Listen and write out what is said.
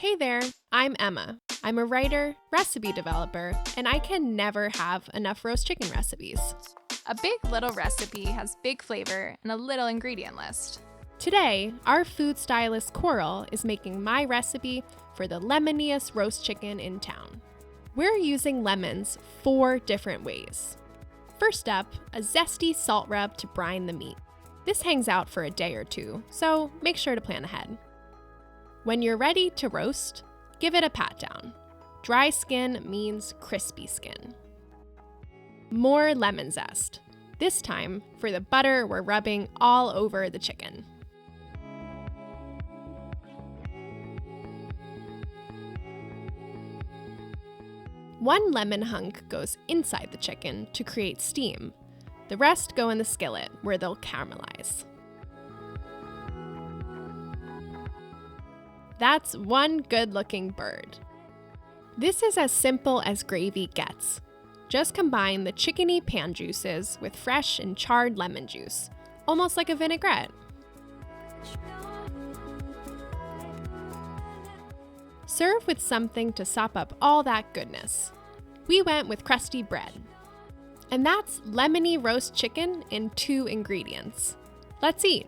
Hey there, I'm Emma. I'm a writer, recipe developer, and I can never have enough roast chicken recipes. A big little recipe has big flavor and a little ingredient list. Today, our food stylist Coral is making my recipe for the lemoniest roast chicken in town. We're using lemons 4 different ways. First up, a zesty salt rub to brine the meat. This hangs out for a day or 2, so make sure to plan ahead. When you're ready to roast, give it a pat down. Dry skin means crispy skin. More lemon zest. This time, for the butter we're rubbing all over the chicken. One lemon hunk goes inside the chicken to create steam. The rest go in the skillet where they'll caramelize. That's one good-looking bird. This is as simple as gravy gets. Just combine the chickeny pan juices with fresh and charred lemon juice, almost like a vinaigrette. Serve with something to sop up all that goodness. We went with crusty bread. And that's lemony roast chicken in 2 ingredients. Let's eat.